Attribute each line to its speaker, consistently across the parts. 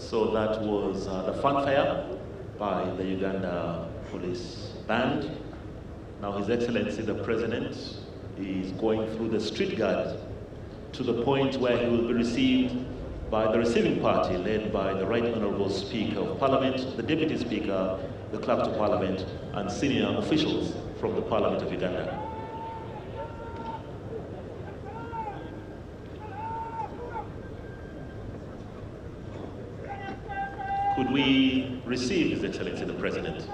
Speaker 1: So that was the fanfare by the Uganda Police Band. Now His Excellency the President is going through the street guard to the point where he will be received by the receiving party led by the Right Honourable Speaker of Parliament, the Deputy Speaker, the Clerk to Parliament, and senior officials from the Parliament of Uganda. Could we receive His Excellency the President?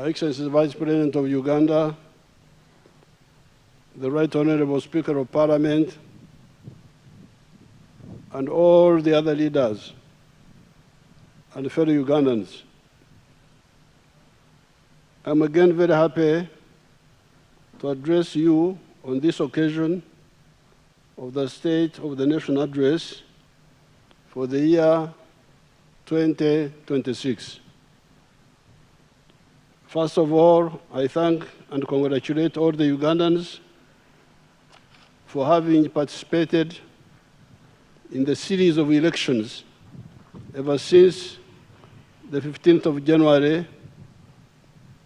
Speaker 2: Excellency the Vice President of Uganda, the Right Honourable Speaker of Parliament, and all the other leaders and fellow Ugandans. I'm again very happy to address you on this occasion of the State of the Nation Address for the year 2026. First of all, I thank and congratulate all the Ugandans for having participated in the series of elections ever since the 15th of January,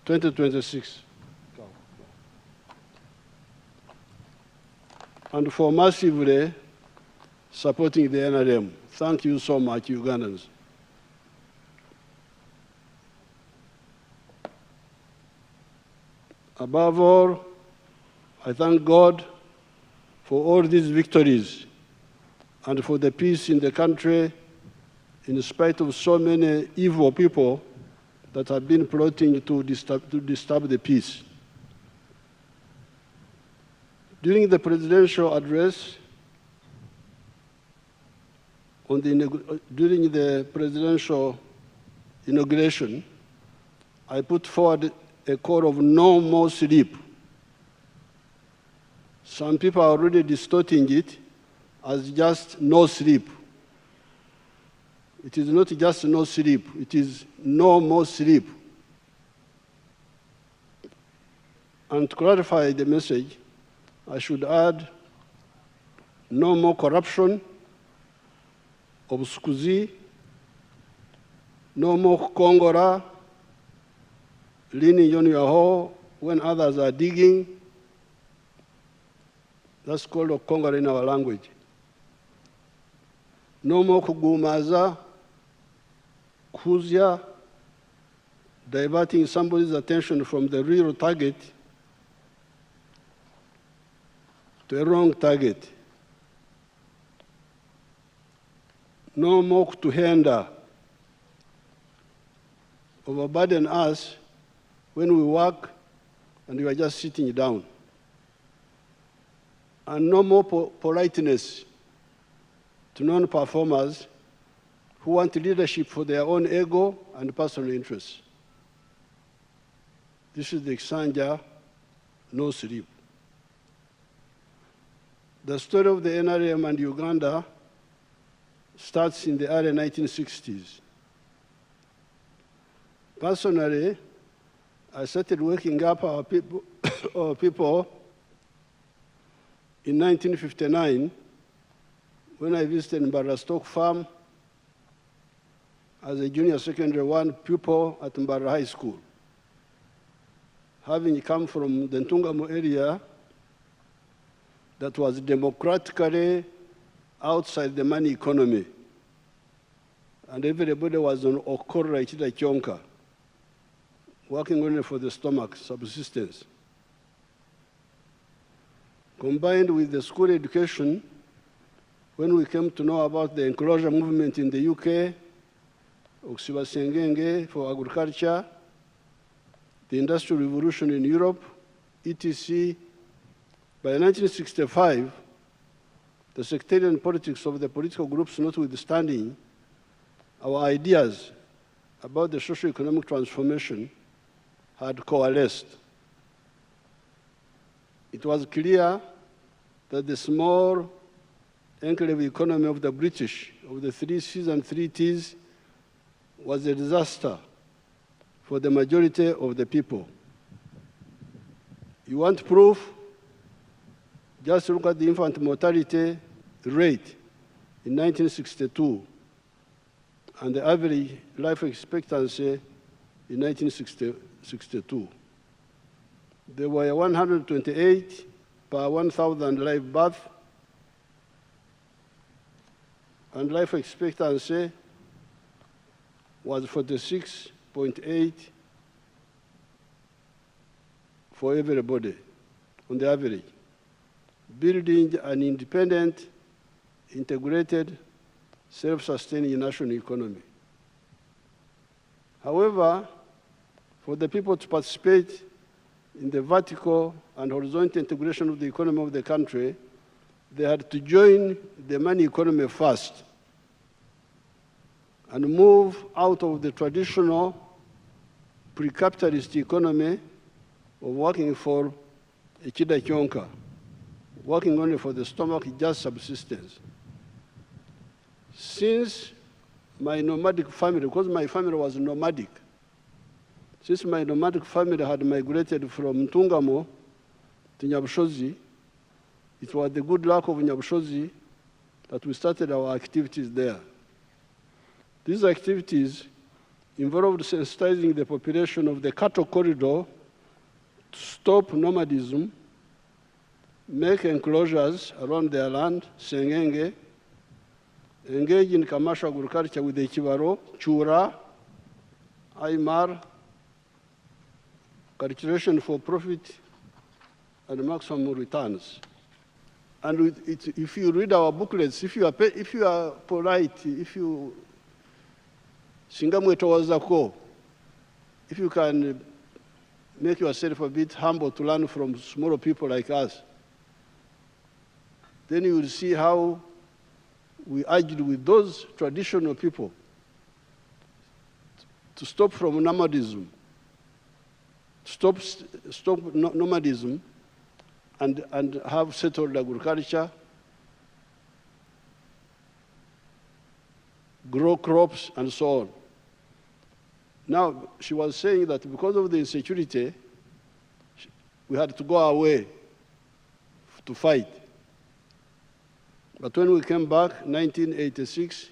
Speaker 2: 2026. And for massively supporting the NRM. Thank you so much, Ugandans. Above all, I thank God for all these victories and for the peace in the country in spite of so many evil people that have been plotting to disturb the peace. During the presidential address, during the presidential inauguration, I put forward a call of no more sleep. Some people are already distorting it as just no sleep. It is not just no sleep, it is no more sleep. And to clarify the message, I should add no more corruption, obscurzy, no more Kongora, leaning on your hole when others are digging. That's called a Kongora in our language. No more kugumaza, kuzya, diverting somebody's attention from the real target to a wrong target. No more to hinder, overburden us when we work and we are just sitting down. And no more politeness to non-performers who want leadership for their own ego and personal interests. This is the Xanja, no sleep. The story of the NRM and Uganda starts in the early 1960s. Personally, I started waking up our people in 1959 when I visited Mbara Stock Farm as a junior secondary 1 pupil at Mbara High School. Having come from the Ntungamo area that was democratically outside the money economy, and everybody was on Okora Ichida Chonka, working only for the stomach, subsistence. Combined with the school education, when we came to know about the enclosure movement in the UK, Oksiba Sengenge for agriculture, the Industrial Revolution in Europe, etc., by 1965, The sectarian politics of the political groups notwithstanding, our ideas about the socio-economic transformation had coalesced. It was clear that the small enclave economy of the British, of the 3 C's and 3 T's, was a disaster for the majority of the people. You want proof? Just look at the infant mortality rate in 1962 and the average life expectancy in 1962. There were 128 per 1,000 live births, and life expectancy was 46.8 for everybody on the average, building an independent, integrated, self-sustaining national economy. However, for the people to participate in the vertical and horizontal integration of the economy of the country, they had to join the money economy first and move out of the traditional pre-capitalist economy of working for a chida chonka, working only for the stomach, just subsistence. Since my nomadic family, because my family was nomadic, since my nomadic family had migrated from Ntungamo to Nyabushozi, it was the good luck of Nyabushozi that we started our activities there. These activities involved sensitizing the population of the cattle corridor to stop nomadism, make enclosures around their land, Sengenge, engage in commercial agriculture with the Kibaro, Chura, Aymar, cultivation for profit and maximum returns. And if you read our booklets, if you are polite, if you singamwe towazako, if you can make yourself a bit humble to learn from smaller people like us, then you will see how we argued with those traditional people to stop from nomadism, stop nomadism, and have settled agriculture, grow crops, and so on. Now, she was saying that because of the insecurity, we had to go away to fight. But when we came back, 1986,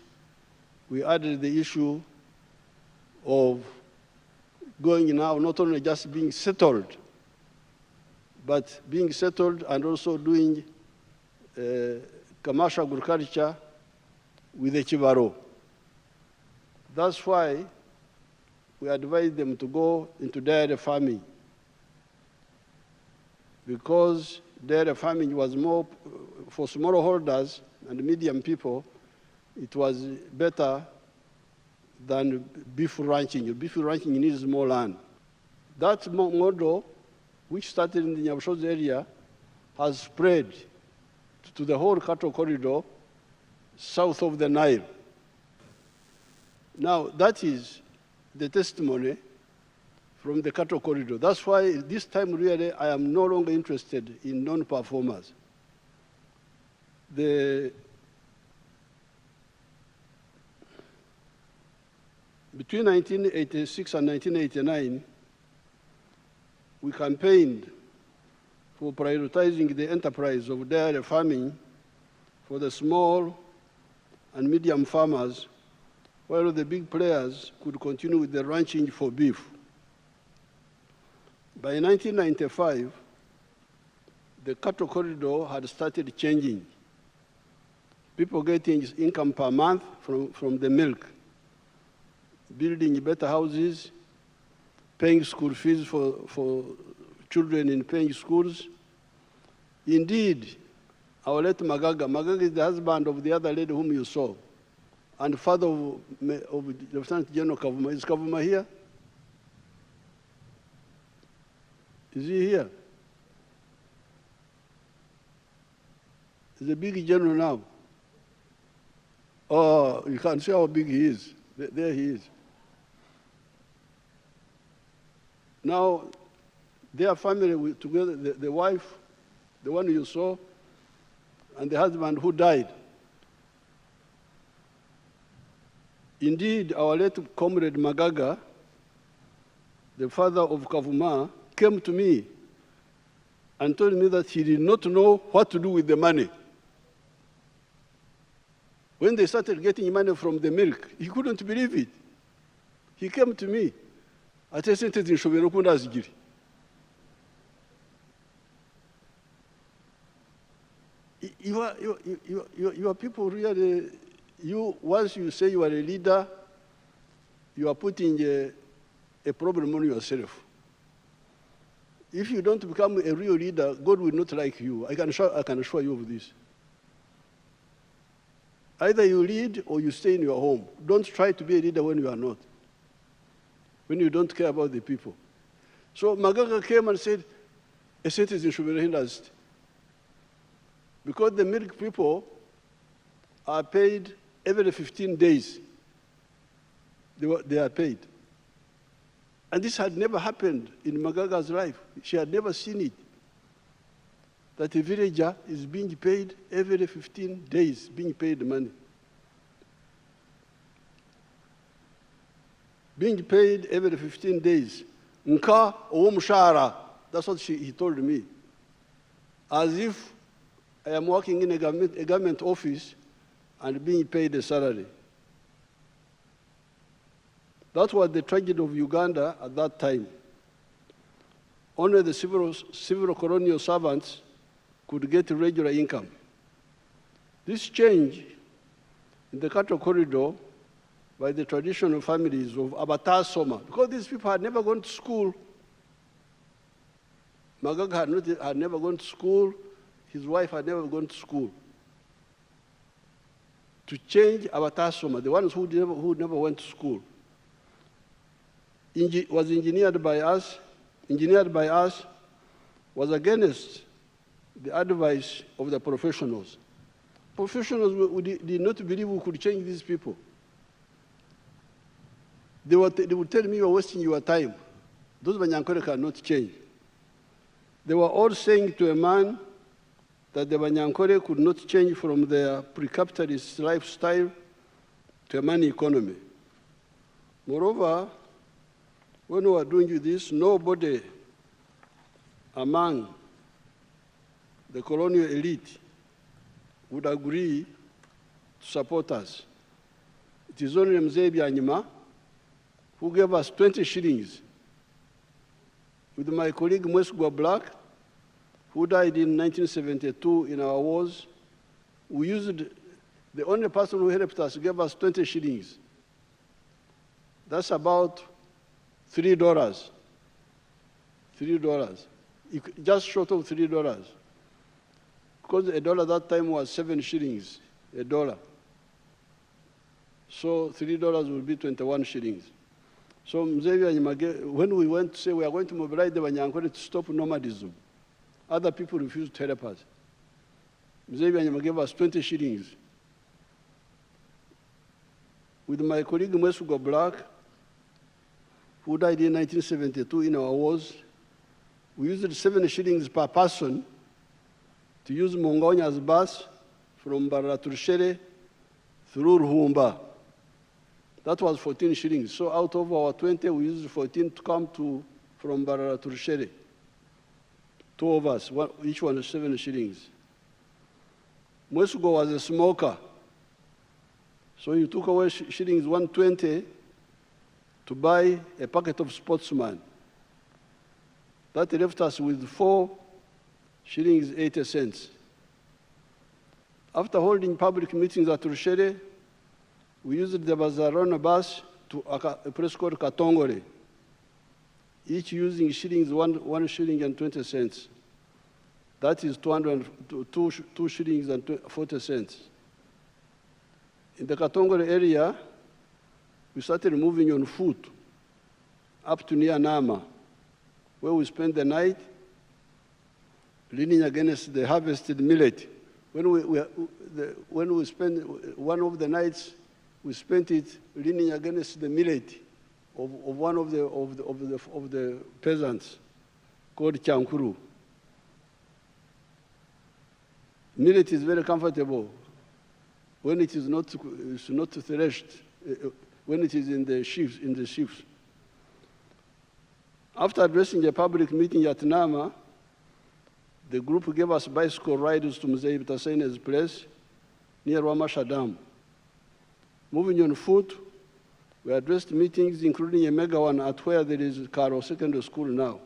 Speaker 2: we added the issue of going now, not only just being settled, but being settled and also doing commercial agriculture with the Chivaro. That's why we advised them to go into dairy farming, because dairy farming was more, for smallholders and medium people, it was better than beef ranching. Beef ranching needs more land. That model, which started in the Nyabushozi area, has spread to the whole cattle corridor south of the Nile. Now, that is the testimony from the cattle corridor. That's why this time really I am no longer interested in non-performers. Between 1986 and 1989, we campaigned for prioritizing the enterprise of dairy farming for the small and medium farmers, while the big players could continue with the ranching for beef. By 1995, the cattle corridor had started changing. People getting income per month from the milk, building better houses, paying school fees for children in paying schools. Indeed, our late Magaga is the husband of the other lady whom you saw, and father of Lieutenant General Kavuma. Is Kavuma here? Is he here? He's a big general now. Oh, you can see how big he is. There he is. Now, their family together, the wife, the one you saw, and the husband who died. Indeed, our late comrade Magaga, the father of Kavuma, came to me and told me that he did not know what to do with the money. When they started getting money from the milk, he couldn't believe it. He came to me. Ate sente zinshobora uko ndazigiri. Your people really, once you say you are a leader, you are putting a problem on yourself. If you don't become a real leader, God will not like you. I can assure you of this. Either you lead or you stay in your home. Don't try to be a leader when you are not, when you don't care about the people. So Magaga came and said, a citizen should be hindused. Because the milk people are paid every 15 days. They are paid. And this had never happened in Magaga's life. She had never seen it. That a villager is being paid every 15 days, being paid money. Being paid every 15 days. Nka owo mushahara. That's what he told me. As if I am working in a government office and being paid a salary. That was the tragedy of Uganda at that time. Only the civil colonial servants could get regular income. This change in the cattle corridor by the traditional families of Abatar Soma, because these people had never gone to school. Magaga had never gone to school. His wife had never gone to school. To change Abatar Soma, the ones who never went to school, was engineered by us, was against the advice of the professionals. Professionals did not believe we could change these people. They would tell me, you are wasting your time. Those Banyankore cannot change. They were all saying to a man that the Banyankore could not change from their pre-capitalist lifestyle to a money economy. Moreover, when we were doing this, nobody among the colonial elite would agree to support us. It is only Mzee Byanyima who gave us 20 shillings. With my colleague Mwesugwa Black, who died in 1972 in our wars, we used, the only person who helped us gave us 20 shillings. That's about $3. $3. Just short of $3. Because a dollar that time was 7 shillings, a dollar. So $3 would be 21 shillings. So when we went to say we are going to mobilize the Banyankore to stop nomadism, other people refused to help us. Mzee gave us 20 shillings. With my colleague Mwesugwa Black, who died in 1972 in our wars, we used 7 shillings per person to use Mongonya's bus from Baraturshere through Ruhumba. That was 14 shillings. So out of our 20, we used 14 to come from Baraturshere. 2 of us, each one 7 shillings. Mwesugwa was a smoker. So you took away shillings 120 to buy a packet of Sportsman. That left us with 4 shillings 80 cents. After holding public meetings at Rushere, we used the Bazarona bus to a place called Katongore, each using shillings, 1 shilling and 20 cents. That is 2 shillings and 40 cents. In the Katongore area, we started moving on foot up to near Nama, where we spent the night leaning against the harvested millet when we spent one of the nights, we spent it leaning against the millet of one of the peasants called Chankuru. Millet is very comfortable when it is not threshed, when it is in the sheaves. After addressing a public meeting at Nama, the group gave us bicycle rides to Mzee Bitasene's place near Wamasha Dam. Moving on foot, we addressed meetings, including a mega one at where there is Karo Secondary School now.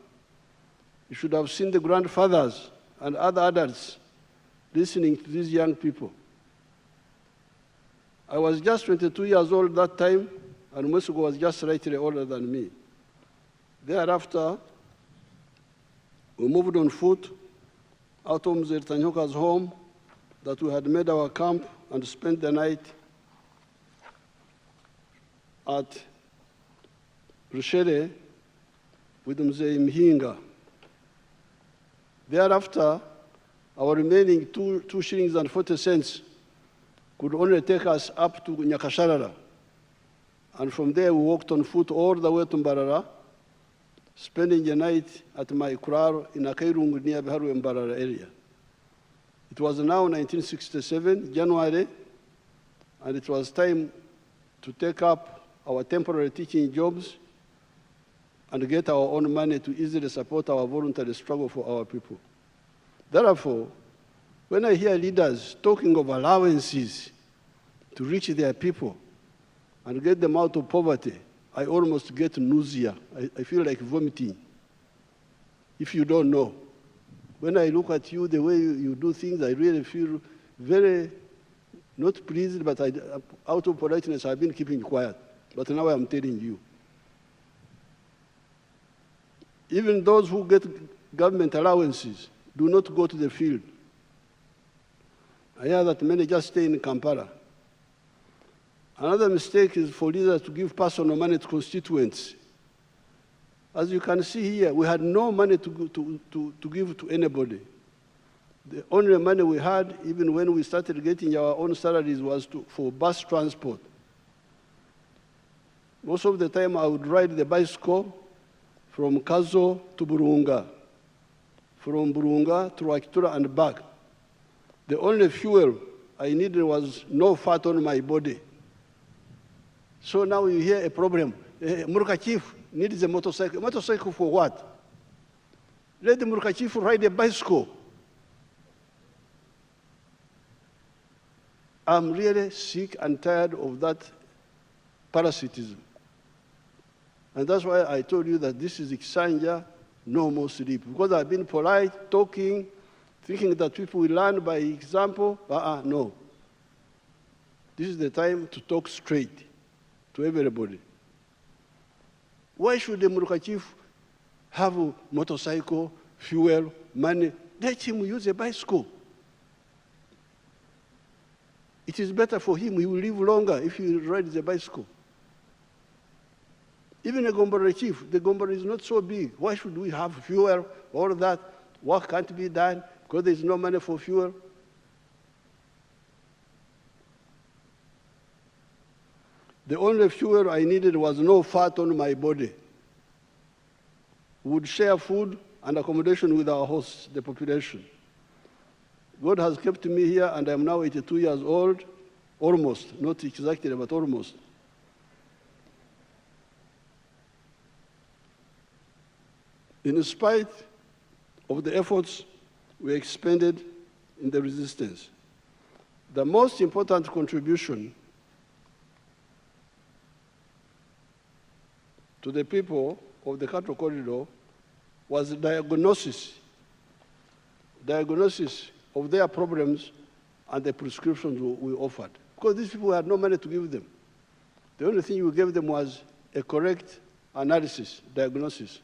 Speaker 2: You should have seen the grandfathers and other adults listening to these young people. I was just 22 years old that time, and Musugo was just slightly older than me. Thereafter, we moved on foot out of Mzee Tanyoka's home that we had made our camp and spent the night at Rushere with Mzee Mhinga. Thereafter, our remaining 2 shillings and 40 cents could only take us up to Nyakasharara. And from there, we walked on foot all the way to Mbarara, spending the night at my kurar in Akairungu near Biharu Mbarara area. It was now 1967, January, and it was time to take up our temporary teaching jobs and get our own money to easily support our voluntary struggle for our people. Therefore, when I hear leaders talking of allowances to reach their people and get them out of poverty, I almost get nausea. I feel like vomiting. If you don't know, when I look at you, the way you do things, I really feel very, not pleased, but out of politeness, I've been keeping quiet. But now I'm telling you. Even those who get government allowances do not go to the field. I hear that many just stay in Kampala. Another mistake is for leaders to give personal money to constituents. As you can see here, we had no money to give to anybody. The only money we had, even when we started getting our own salaries, was for bus transport. Most of the time, I would ride the bicycle from Kazo to Burunga, from Burunga to Wakitura and back. The only fuel I needed was no fat on my body. So now you hear a problem. Murka Chief needs a motorcycle. Motorcycle for what? Let the Murka Chief ride a bicycle. I'm really sick and tired of that parasitism. And that's why I told you that this is Kisanja, no more sleep. Because I've been polite, talking, thinking that people will learn by example. No. This is the time to talk straight to everybody. Why should the Muruka Chief have a motorcycle, fuel, money? Let him use a bicycle. It is better for him. He will live longer if he rides a bicycle. Even a Gombara chief, the Gombara is not so big. Why should we have fuel, all of that? Work can't be done because there's no money for fuel. The only fuel I needed was no fat on my body. We would share food and accommodation with our hosts, the population. God has kept me here, and I'm now 82 years old, almost, not exactly, but almost. In spite of the efforts we expended in the resistance, the most important contribution to the people of the Cattle Corridor was diagnosis of their problems and the prescriptions we offered. Because these people had no money to give them. The only thing we gave them was a correct analysis, diagnosis,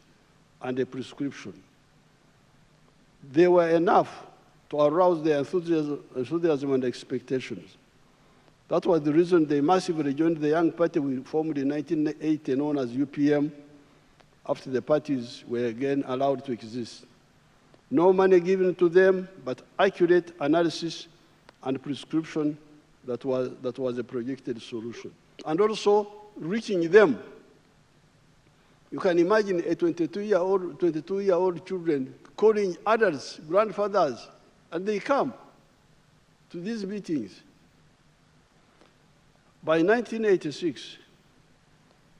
Speaker 2: and a prescription. They were enough to arouse their enthusiasm and expectations. That was the reason they massively joined the young party we formed in 1980, known as UPM, after the parties were again allowed to exist. No money given to them, but accurate analysis and prescription that was a projected solution. And also reaching them. You can imagine a 22-year-old children calling adults, grandfathers, and they come to these meetings. By 1986,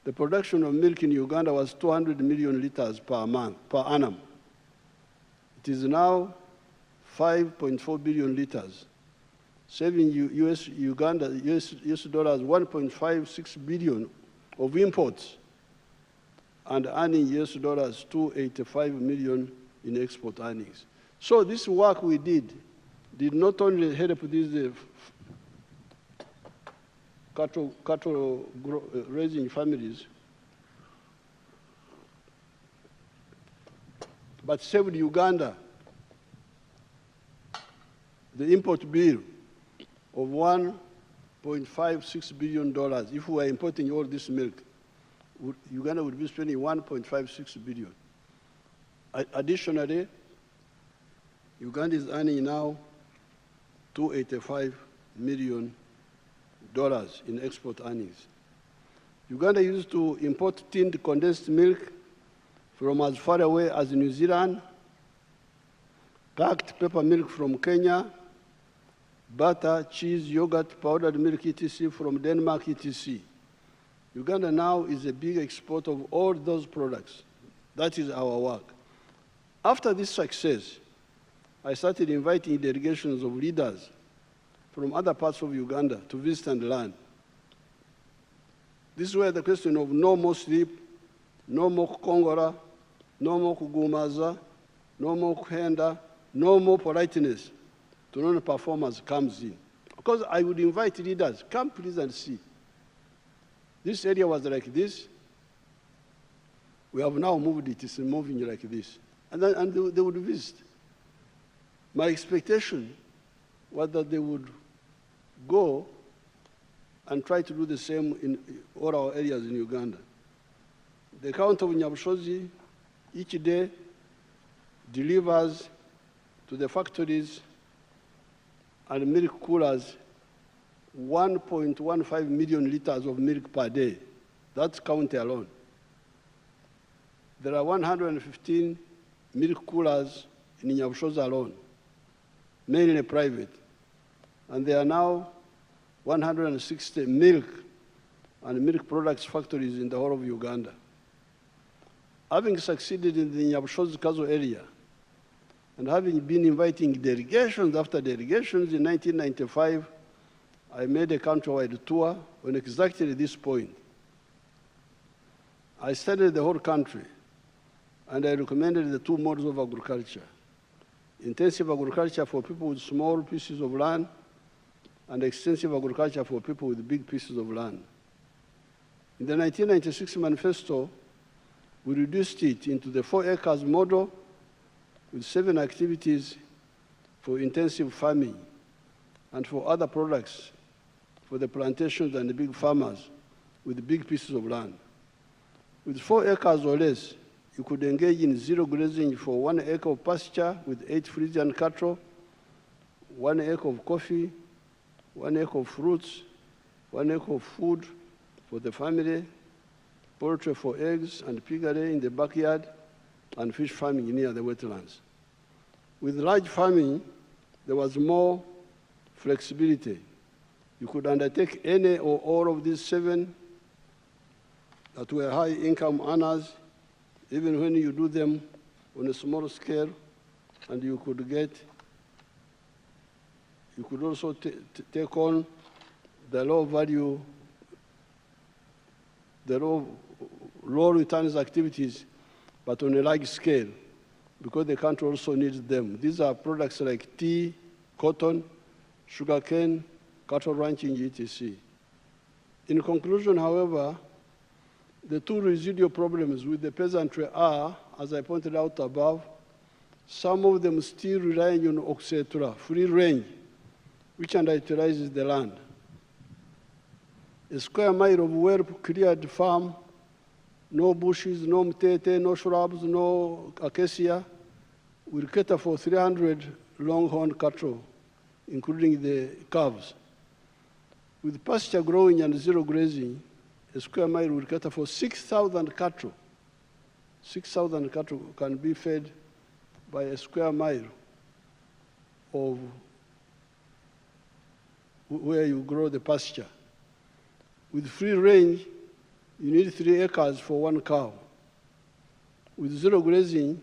Speaker 2: the production of milk in Uganda was 200 million liters per annum. It is now 5.4 billion liters, saving Uganda US dollars 1.56 billion of imports and earning US dollars 285 million in export earnings. So this work we did not only help these cattle raising families, but saved Uganda the import bill of $1.56 billion. If we were importing all this milk, Uganda would be spending $1.56 billion. Additionally, Uganda is earning now $285 million in export earnings. Uganda used to import tinned condensed milk from as far away as New Zealand, packed pepper milk from Kenya, butter, cheese, yogurt, powdered milk, etc. from Denmark, etc. Uganda now is a big exporter of all those products. That is our work. After this success, I started inviting delegations of leaders from other parts of Uganda to visit and learn. This is where the question of no more sleep, no more kongora, no more kugumaza, no more kuhenda, no more politeness to non-performers comes in. Because I would invite leaders, come please and see. This area was like this. We have now moved it, it's moving like this. And they would visit. My expectation was that they would go and try to do the same in all our areas in Uganda. The count of Nyabushozi each day delivers to the factories and milk coolers 1.15 million liters of milk per day. That's county alone. There are 115 milk coolers in Nyabushozi alone, mainly private. And there are now 160 milk and milk products factories in the whole of Uganda. Having succeeded in the Nyabushozi-Kazo area, and having been inviting delegations after delegations, in 1995, I made a countrywide tour on exactly this point. I studied the whole country, and I recommended the two models of agriculture. Intensive agriculture for people with small pieces of land, and extensive agriculture for people with big pieces of land. In the 1996 manifesto, we reduced it into the 4 acres model with 7 activities for intensive farming and for other products for the plantations and the big farmers with big pieces of land. With 4 acres or less, you could engage in zero grazing for 1 acre of pasture with 8 Frisian cattle, 1 acre of coffee, 1 acre of fruits, 1 acre of food for the family, poultry for eggs and piggery in the backyard, and fish farming near the wetlands. With large farming, there was more flexibility. You could undertake any or all of these 7 that were high-income earners, even when you do them on a small scale, and you could also take on the low returns activities, but on a large scale, because the country also needs them. These are products like tea, cotton, sugarcane, cattle ranching, etc. In conclusion, however, the 2 residual problems with the peasantry are, as I pointed out above, some of them still relying on oxetura, free range, which underutilizes the land. A square mile of well-cleared farm, no bushes, no mtete, no shrubs, no acacia, will cater for 300 longhorn cattle including the calves. With pasture growing and zero grazing, a square mile will cater for 6,000 cattle. 6,000 cattle can be fed by a square mile of where you grow the pasture. With free range, you need 3 acres for 1 cow. With zero grazing,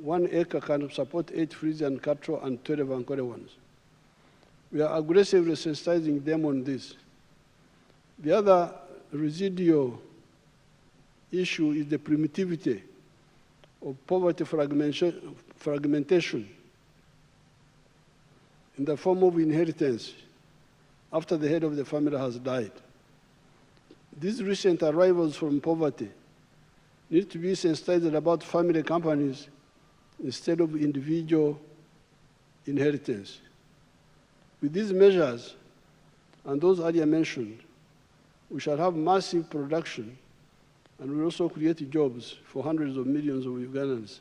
Speaker 2: 1 acre can support 8 Frisian cattle and 12 Ankole ones. We are aggressively sensitizing them on this. The other residual issue is the primitivity of poverty fragmentation in the form of inheritance after the head of the family has died. These recent arrivals from poverty need to be sensitized about family companies instead of individual inheritance. With these measures and those earlier mentioned, we shall have massive production and will also create jobs for hundreds of millions of Ugandans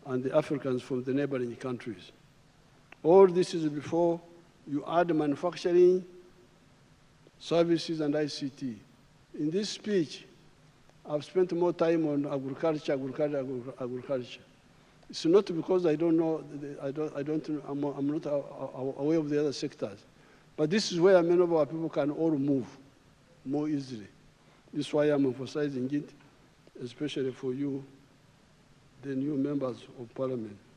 Speaker 2: and the Africans from the neighboring countries. All this is before you add manufacturing, services, and ICT. In this speech, I've spent more time on agriculture. It's not because I don't know, I'm not aware of the other sectors. But this is where many of our people can all move more easily. This is why I'm emphasizing it, especially for you, the new members of parliament.